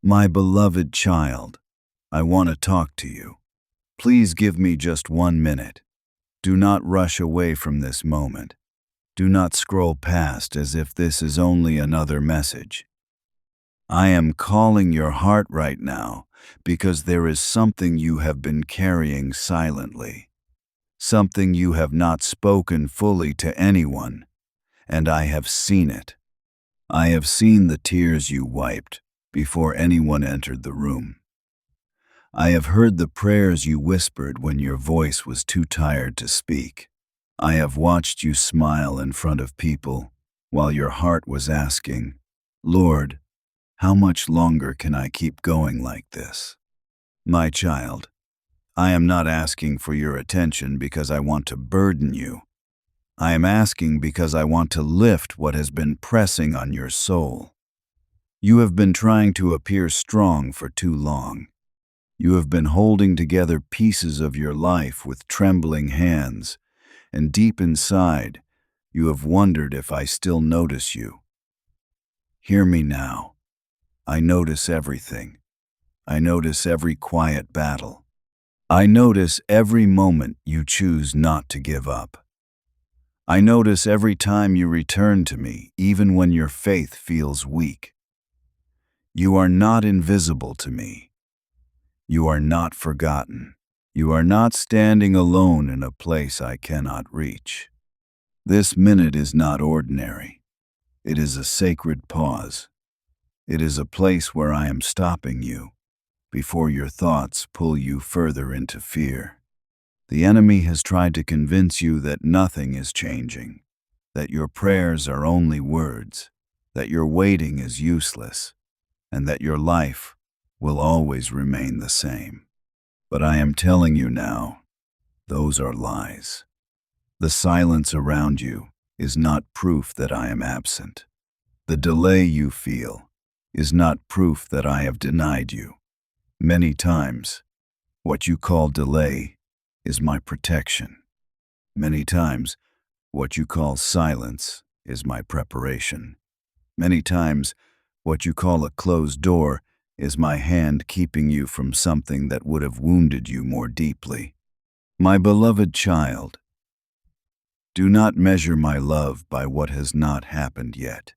My beloved child, I want to talk to you. Please give me just 1 minute. Do not rush away from this moment. Do not scroll past as if this is only another message. I am calling your heart right now because there is something you have been carrying silently, something you have not spoken fully to anyone, and I have seen it. I have seen the tears you wiped before anyone entered the room. I have heard the prayers you whispered when your voice was too tired to speak. I have watched you smile in front of people while your heart was asking, Lord, how much longer can I keep going like this? My child, I am not asking for your attention because I want to burden you. I am asking because I want to lift what has been pressing on your soul. You have been trying to appear strong for too long. You have been holding together pieces of your life with trembling hands, and deep inside, you have wondered if I still notice you. Hear me now. I notice everything. I notice every quiet battle. I notice every moment you choose not to give up. I notice every time you return to me, even when your faith feels weak. You are not invisible to me. You are not forgotten. You are not standing alone in a place I cannot reach. This minute is not ordinary. It is a sacred pause. It is a place where I am stopping you before your thoughts pull you further into fear. The enemy has tried to convince you that nothing is changing, that your prayers are only words, that your waiting is useless, and that your life will always remain the same. But I am telling you now, those are lies. The silence around you is not proof that I am absent. The delay you feel is not proof that I have denied you. Many times, what you call delay is my protection. Many times, what you call silence is my preparation. Many times, what you call a closed door is my hand keeping you from something that would have wounded you more deeply. My beloved child, do not measure my love by what has not happened yet.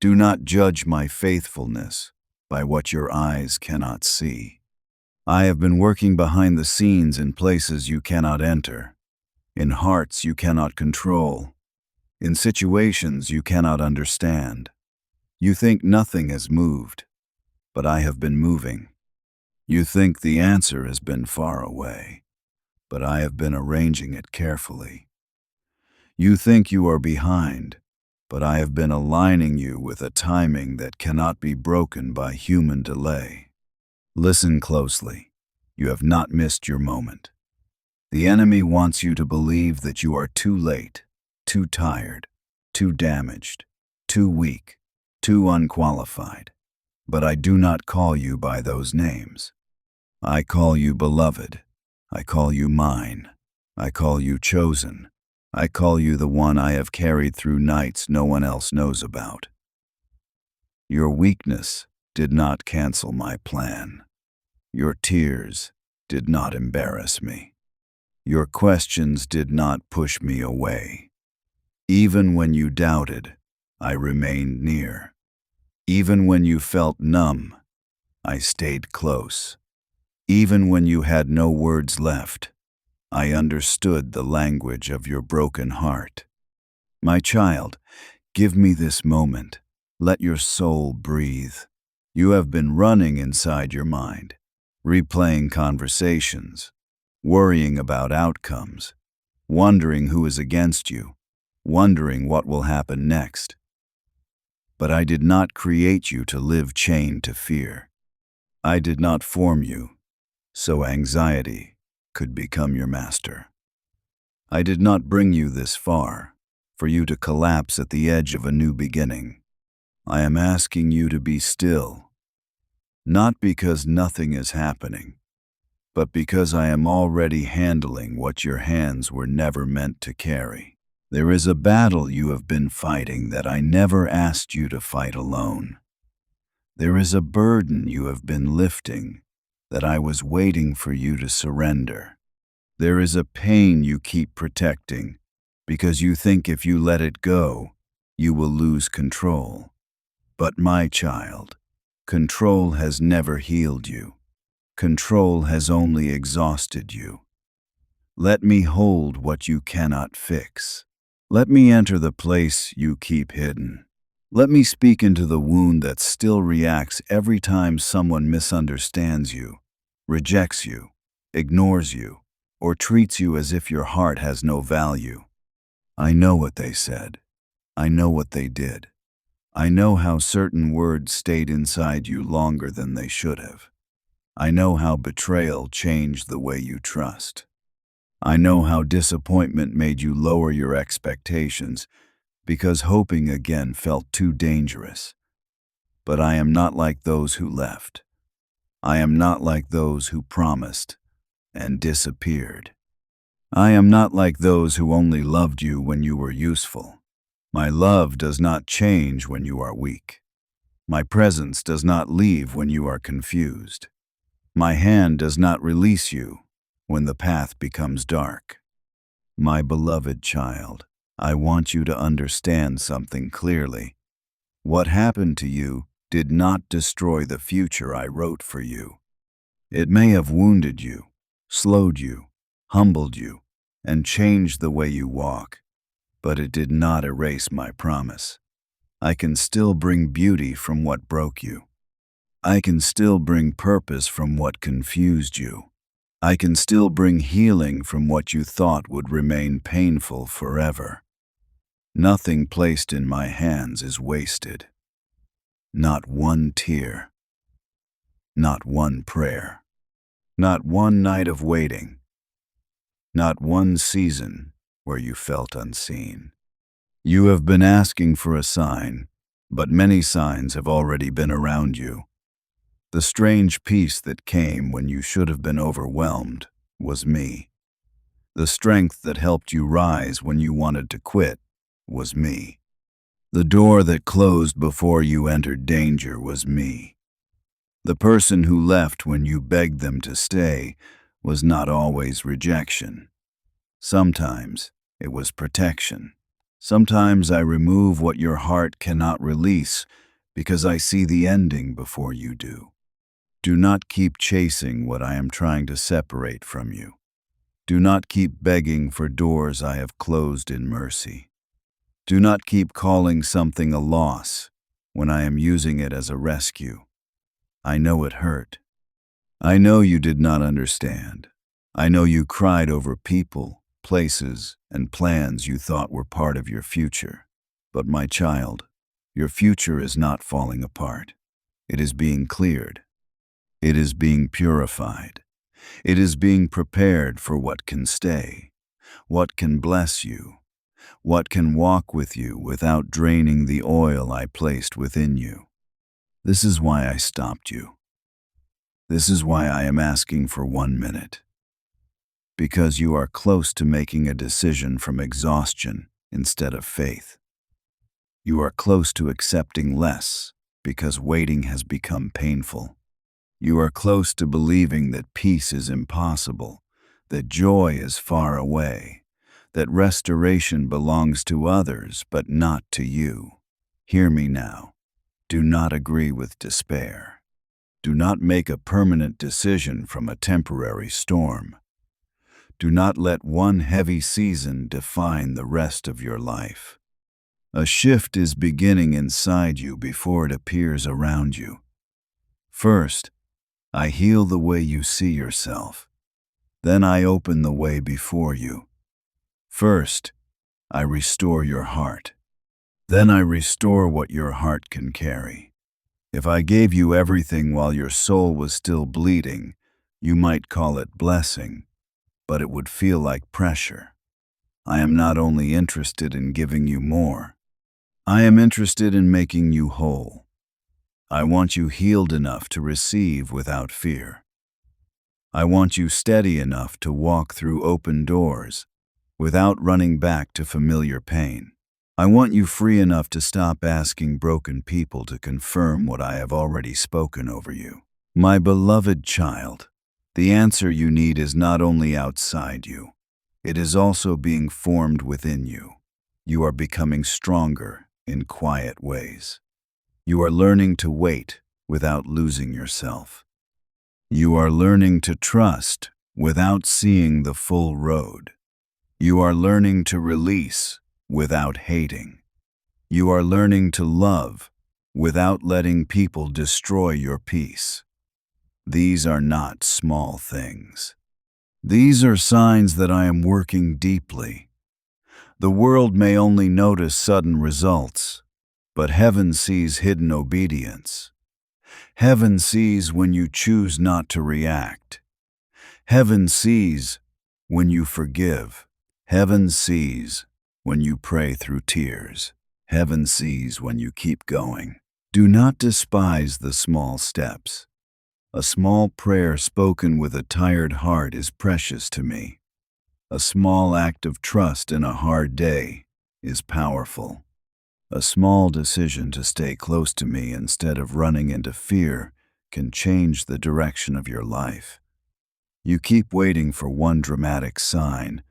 Do not judge my faithfulness by what your eyes cannot see. I have been working behind the scenes in places you cannot enter, in hearts you cannot control, in situations you cannot understand. You think nothing has moved, but I have been moving. You think the answer has been far away, but I have been arranging it carefully. You think you are behind, but I have been aligning you with a timing that cannot be broken by human delay. Listen closely. You have not missed your moment. The enemy wants you to believe that you are too late, too tired, too damaged, too weak, too unqualified. But I do not call you by those names. I call you beloved. I call you mine. I call you chosen. I call you the one I have carried through nights no one else knows about. Your weakness did not cancel my plan. Your tears did not embarrass me. Your questions did not push me away. Even when you doubted, I remained near. Even when you felt numb, I stayed close. Even when you had no words left, I understood the language of your broken heart. My child, give me this moment. Let your soul breathe. You have been running inside your mind, replaying conversations, worrying about outcomes, wondering who is against you, wondering what will happen next. But I did not create you to live chained to fear. I did not form you so anxiety could become your master. I did not bring you this far for you to collapse at the edge of a new beginning. I am asking you to be still, not because nothing is happening, but because I am already handling what your hands were never meant to carry. There is a battle you have been fighting that I never asked you to fight alone. There is a burden you have been lifting that I was waiting for you to surrender. There is a pain you keep protecting because you think if you let it go, you will lose control. But my child, control has never healed you. Control has only exhausted you. Let me hold what you cannot fix. Let me enter the place you keep hidden. Let me speak into the wound that still reacts every time someone misunderstands you, rejects you, ignores you, or treats you as if your heart has no value. I know what they said. I know what they did. I know how certain words stayed inside you longer than they should have. I know how betrayal changed the way you trust. I know how disappointment made you lower your expectations because hoping again felt too dangerous. But I am not like those who left. I am not like those who promised and disappeared. I am not like those who only loved you when you were useful. My love does not change when you are weak. My presence does not leave when you are confused. My hand does not release you when the path becomes dark. My beloved child, I want you to understand something clearly. What happened to you did not destroy the future I wrote for you. It may have wounded you, slowed you, humbled you, and changed the way you walk, but it did not erase my promise. I can still bring beauty from what broke you. I can still bring purpose from what confused you. I can still bring healing from what you thought would remain painful forever. Nothing placed in my hands is wasted. Not one tear. Not one prayer. Not one night of waiting. Not one season where you felt unseen. You have been asking for a sign, but many signs have already been around you. The strange peace that came when you should have been overwhelmed was me. The strength that helped you rise when you wanted to quit was me. The door that closed before you entered danger was me. The person who left when you begged them to stay was not always rejection. Sometimes it was protection. Sometimes I remove what your heart cannot release because I see the ending before you do. Do not keep chasing what I am trying to separate from you. Do not keep begging for doors I have closed in mercy. Do not keep calling something a loss when I am using it as a rescue. I know it hurt. I know you did not understand. I know you cried over people, places, and plans you thought were part of your future. But my child, your future is not falling apart. It is being cleared. It is being purified. It is being prepared for what can stay, what can bless you, what can walk with you without draining the oil I placed within you. This is why I stopped you. This is why I am asking for 1 minute. Because you are close to making a decision from exhaustion instead of faith. You are close to accepting less because waiting has become painful. You are close to believing that peace is impossible, that joy is far away, that restoration belongs to others but not to you. Hear me now. Do not agree with despair. Do not make a permanent decision from a temporary storm. Do not let one heavy season define the rest of your life. A shift is beginning inside you before it appears around you. First, I heal the way you see yourself. Then I open the way before you. First, I restore your heart. Then I restore what your heart can carry. If I gave you everything while your soul was still bleeding, you might call it blessing, but it would feel like pressure. I am not only interested in giving you more. I am interested in making you whole. I want you healed enough to receive without fear. I want you steady enough to walk through open doors without running back to familiar pain. I want you free enough to stop asking broken people to confirm what I have already spoken over you. My beloved child, the answer you need is not only outside you, it is also being formed within you. You are becoming stronger in quiet ways. You are learning to wait without losing yourself. You are learning to trust without seeing the full road. You are learning to release without hating. You are learning to love without letting people destroy your peace. These are not small things. These are signs that I am working deeply. The world may only notice sudden results, but heaven sees hidden obedience. Heaven sees when you choose not to react. Heaven sees when you forgive. Heaven sees when you pray through tears. Heaven sees when you keep going. Do not despise the small steps. A small prayer spoken with a tired heart is precious to me. A small act of trust in a hard day is powerful. A small decision to stay close to me instead of running into fear can change the direction of your life. You keep waiting for one dramatic sign,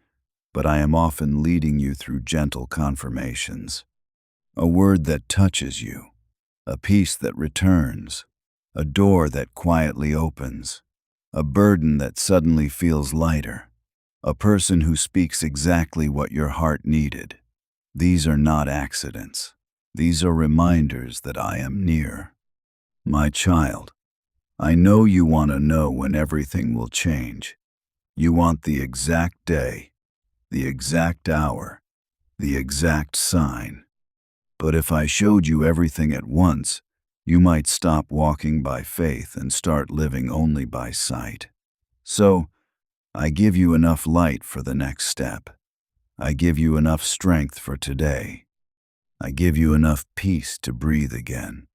but I am often leading you through gentle confirmations. A word that touches you, a peace that returns, a door that quietly opens, a burden that suddenly feels lighter, a person who speaks exactly what your heart needed. These are not accidents. These are reminders that I am near. My child, I know you want to know when everything will change. You want the exact day, the exact hour, the exact sign. But if I showed you everything at once, you might stop walking by faith and start living only by sight. So, I give you enough light for the next step. I give you enough strength for today. I give you enough peace to breathe again.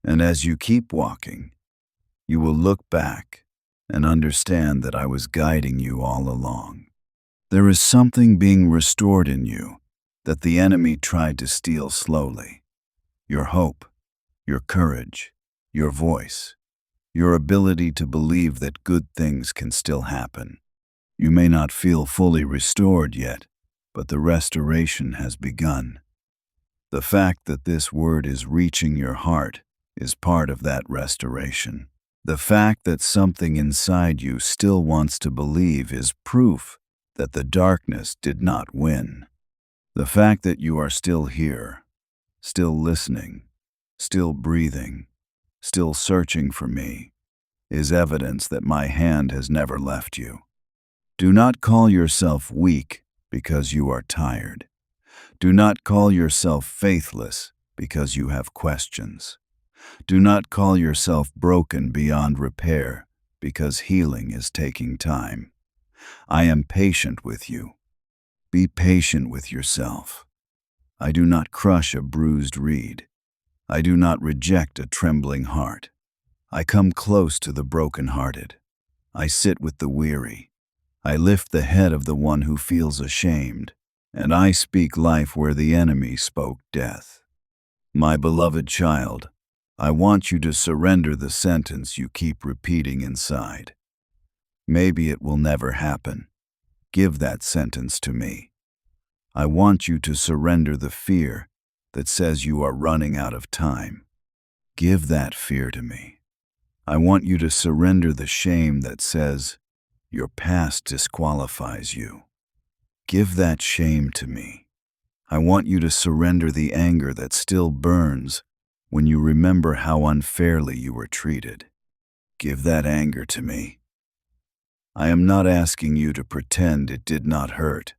And as you keep walking, you will look back and understand that I was guiding you all along. There is something being restored in you that the enemy tried to steal slowly. Your hope, your courage, your voice, your ability to believe that good things can still happen. You may not feel fully restored yet, but the restoration has begun. The fact that this word is reaching your heart is part of that restoration. The fact that something inside you still wants to believe is proof that the darkness did not win. The fact that you are still here, still listening, still breathing, still searching for me, is evidence that my hand has never left you. Do not call yourself weak because you are tired. Do not call yourself faithless because you have questions. Do not call yourself broken beyond repair because healing is taking time. I am patient with you. Be patient with yourself. I do not crush a bruised reed. I do not reject a trembling heart. I come close to the brokenhearted. I sit with the weary. I lift the head of the one who feels ashamed, and I speak life where the enemy spoke death. My beloved child, I want you to surrender the sentence you keep repeating inside. Maybe it will never happen. Give that sentence to me. I want you to surrender the fear that says you are running out of time. Give that fear to me. I want you to surrender the shame that says your past disqualifies you. Give that shame to me. I want you to surrender the anger that still burns when you remember how unfairly you were treated. Give that anger to me. I am not asking you to pretend it did not hurt.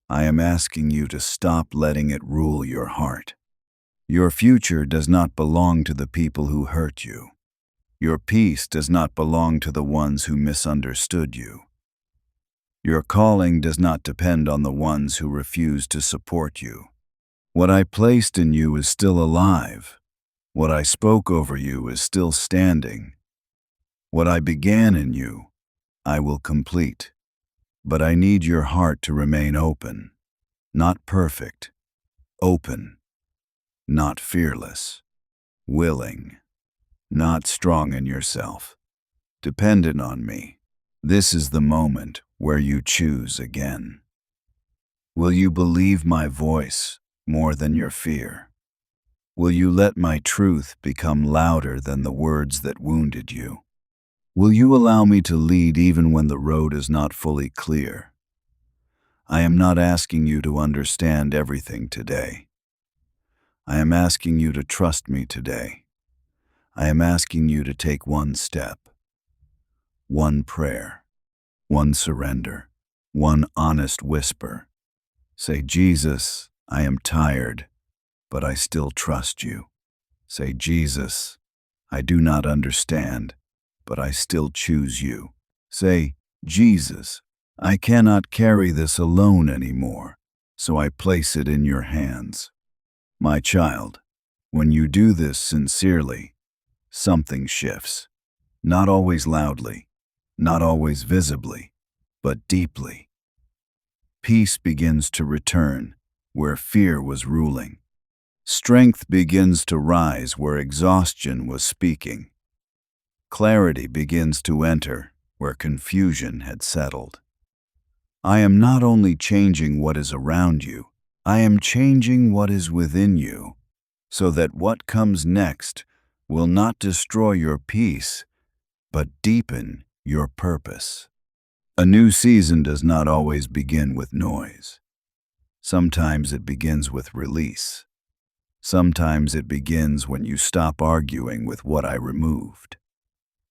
I am asking you to stop letting it rule your heart. Your future does not belong to the people who hurt you. Your peace does not belong to the ones who misunderstood you. Your calling does not depend on the ones who refuse to support you. What I placed in you is still alive. What I spoke over you is still standing. What I began in you, I will complete. But I need your heart to remain open. Not perfect, open, not fearless, willing, not strong in yourself, dependent on me. This is the moment where you choose again. Will you believe my voice more than your fear? Will you let my truth become louder than the words that wounded you? Will you allow me to lead even when the road is not fully clear? I am not asking you to understand everything today. I am asking you to trust me today. I am asking you to take one step, one prayer, one surrender, one honest whisper. Say, Jesus, I am tired, but I still trust you. Say, Jesus, I do not understand, but I still choose you. Say, Jesus, I cannot carry this alone anymore, so I place it in your hands. My child, when you do this sincerely, something shifts. Not always loudly, not always visibly, but deeply. Peace begins to return where fear was ruling. Strength begins to rise where exhaustion was speaking. Clarity begins to enter where confusion had settled. I am not only changing what is around you, I am changing what is within you, so that what comes next will not destroy your peace, but deepen your purpose. A new season does not always begin with noise. Sometimes it begins with release. Sometimes it begins when you stop arguing with what I removed.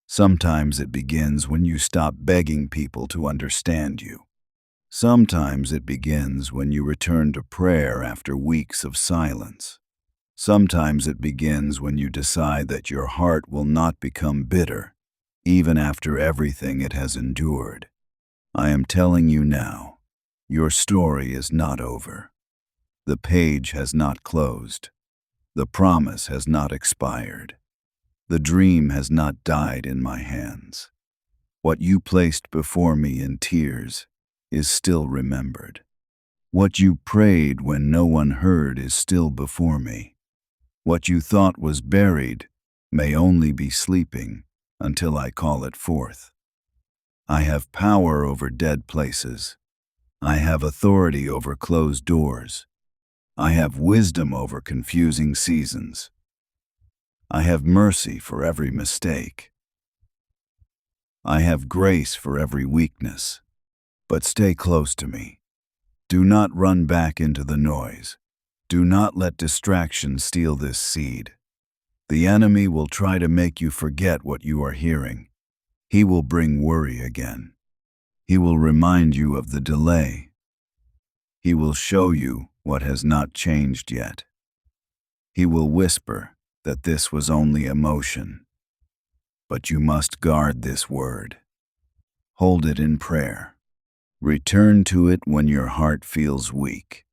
Sometimes it begins when you stop begging people to understand you. Sometimes it begins when you return to prayer after weeks of silence. Sometimes it begins when you decide that your heart will not become bitter, even after everything it has endured. I am telling you now, your story is not over. The page has not closed. The promise has not expired. The dream has not died in my hands. What you placed before me in tears is still remembered. What you prayed when no one heard is still before me. What you thought was buried may only be sleeping until I call it forth. I have power over dead places. I have authority over closed doors. I have wisdom over confusing seasons. I have mercy for every mistake. I have grace for every weakness. But stay close to me. Do not run back into the noise. Do not let distraction steal this seed. The enemy will try to make you forget what you are hearing. He will bring worry again. He will remind you of the delay. He will show you what has not changed yet. He will whisper that this was only emotion. But you must guard this word. Hold it in prayer. Return to it when your heart feels weak.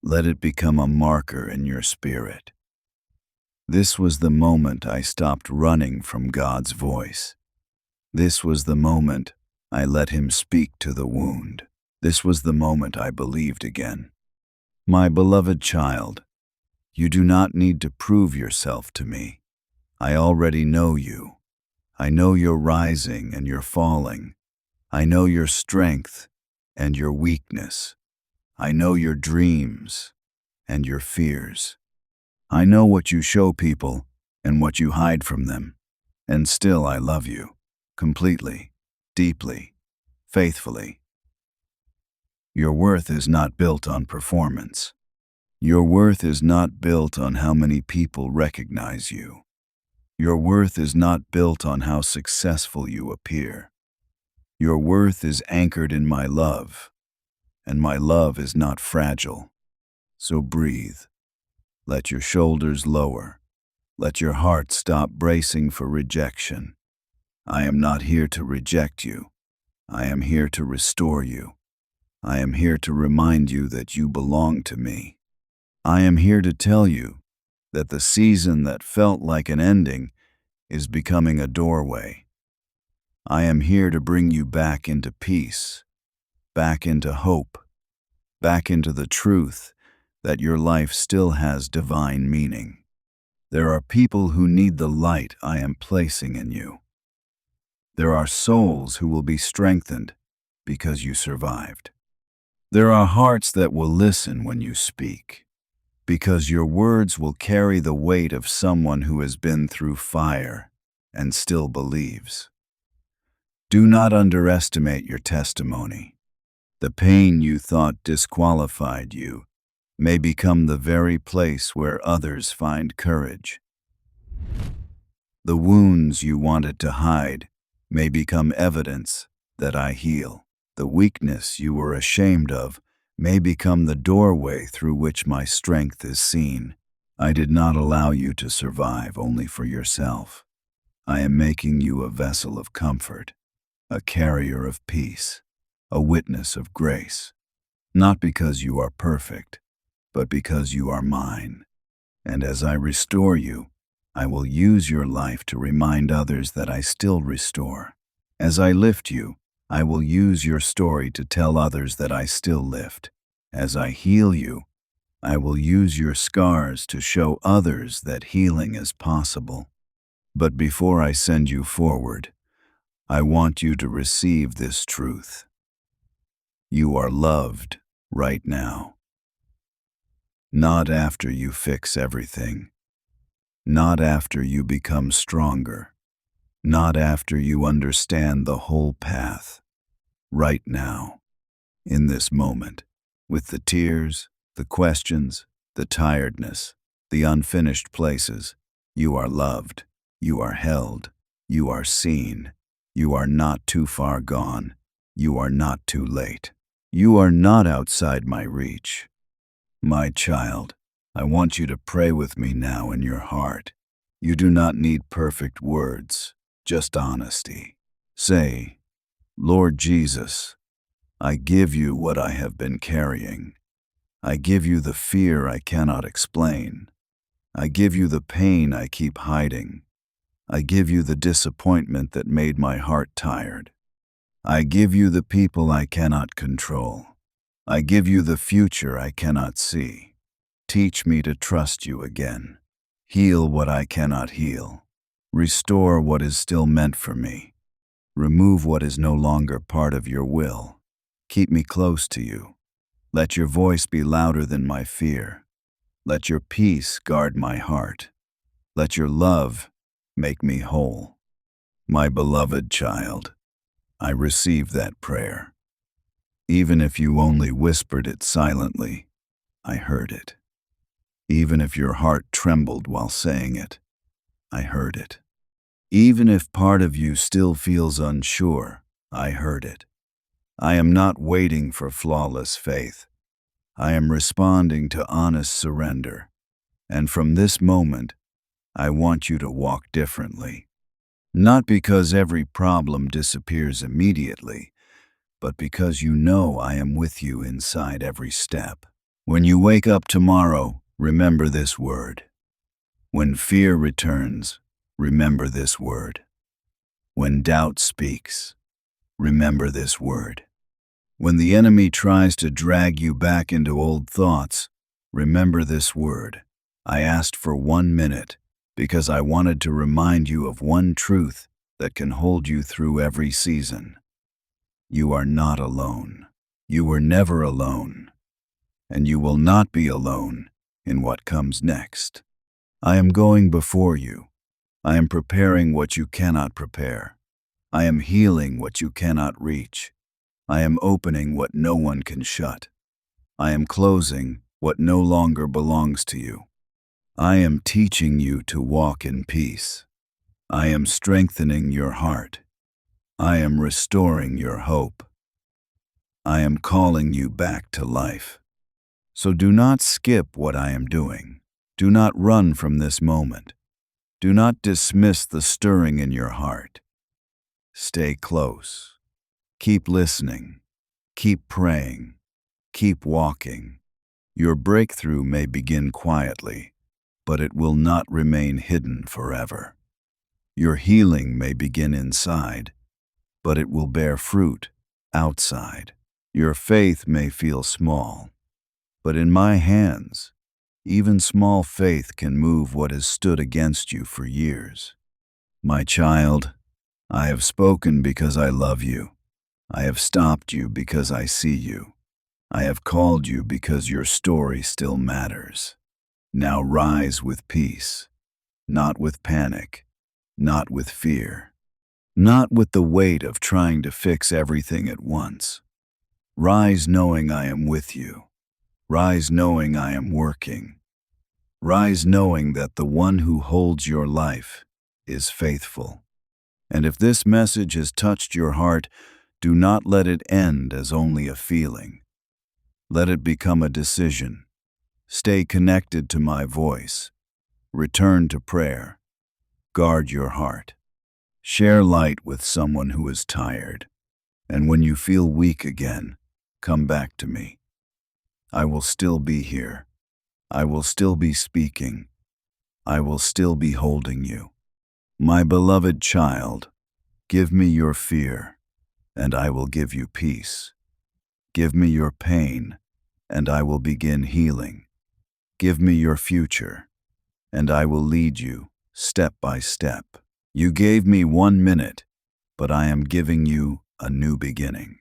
Let it become a marker in your spirit. This was the moment I stopped running from God's voice. This was the moment I let Him speak to the wound. This was the moment I believed again. My beloved child, you do not need to prove yourself to me. I already know you. I know your rising and your falling. I know your strength and your weakness. I know your dreams and your fears. I know what you show people and what you hide from them. And still I love you, completely, deeply, faithfully. Your worth is not built on performance. Your worth is not built on how many people recognize you. Your worth is not built on how successful you appear. Your worth is anchored in my love, and my love is not fragile. So breathe. Let your shoulders lower. Let your heart stop bracing for rejection. I am not here to reject you. I am here to restore you. I am here to remind you that you belong to me. I am here to tell you that the season that felt like an ending is becoming a doorway. I am here to bring you back into peace, back into hope, back into the truth that your life still has divine meaning. There are people who need the light I am placing in you. There are souls who will be strengthened because you survived. There are hearts that will listen when you speak, because your words will carry the weight of someone who has been through fire and still believes. Do not underestimate your testimony. The pain you thought disqualified you may become the very place where others find courage. The wounds you wanted to hide may become evidence that I heal. The weakness you were ashamed of may become the doorway through which my strength is seen. I did not allow you to survive only for yourself. I am making you a vessel of comfort, a carrier of peace, a witness of grace. Not because you are perfect, but because you are mine. And as I restore you, I will use your life to remind others that I still restore. As I lift you, I will use your story to tell others that I still lift. As I heal you, I will use your scars to show others that healing is possible. But before I send you forward, I want you to receive this truth. You are loved right now. Not after you fix everything. Not after you become stronger. Not after you understand the whole path. Right now, in this moment, with the tears, the questions, the tiredness, the unfinished places, you are loved, you are held, you are seen, you are not too far gone, you are not too late. You are not outside my reach. My child, I want you to pray with me now in your heart. You do not need perfect words, just honesty. Say, Lord Jesus, I give you what I have been carrying. I give you the fear I cannot explain. I give you the pain I keep hiding. I give you the disappointment that made my heart tired. I give you the people I cannot control. I give you the future I cannot see. Teach me to trust you again. Heal what I cannot heal. Restore what is still meant for me. Remove what is no longer part of your will. Keep me close to you. Let your voice be louder than my fear. Let your peace guard my heart. Let your love make me whole. My beloved child, I receive that prayer. Even if you only whispered it silently, I heard it. Even if your heart trembled while saying it, I heard it. Even if part of you still feels unsure, I heard it. I am not waiting for flawless faith. I am responding to honest surrender. And from this moment, I want you to walk differently. Not because every problem disappears immediately, but because you know I am with you inside every step. When you wake up tomorrow, remember this word. When fear returns, remember this word. When doubt speaks, remember this word. When the enemy tries to drag you back into old thoughts, remember this word. I asked for 1 minute because I wanted to remind you of one truth that can hold you through every season. You are not alone. You were never alone. And you will not be alone in what comes next. I am going before you. I am preparing what you cannot prepare. I am healing what you cannot reach. I am opening what no one can shut. I am closing what no longer belongs to you. I am teaching you to walk in peace. I am strengthening your heart. I am restoring your hope. I am calling you back to life. So do not skip what I am doing. Do not run from this moment. Do not dismiss the stirring in your heart. Stay close. Keep listening. Keep praying. Keep walking. Your breakthrough may begin quietly, but it will not remain hidden forever. Your healing may begin inside, but it will bear fruit outside. Your faith may feel small, but in my hands, even small faith can move what has stood against you for years. My child, I have spoken because I love you. I have stopped you because I see you. I have called you because your story still matters. Now rise with peace, not with panic, not with fear, not with the weight of trying to fix everything at once. Rise knowing I am with you. Rise knowing I am working. Rise knowing that the one who holds your life is faithful. And if this message has touched your heart, do not let it end as only a feeling. Let it become a decision. Stay connected to my voice. Return to prayer. Guard your heart. Share light with someone who is tired. And when you feel weak again, come back to me. I will still be here. I will still be speaking. I will still be holding you. My beloved child, give me your fear, and I will give you peace. Give me your pain, and I will begin healing. Give me your future, and I will lead you step by step. You gave me 1 minute, but I am giving you a new beginning.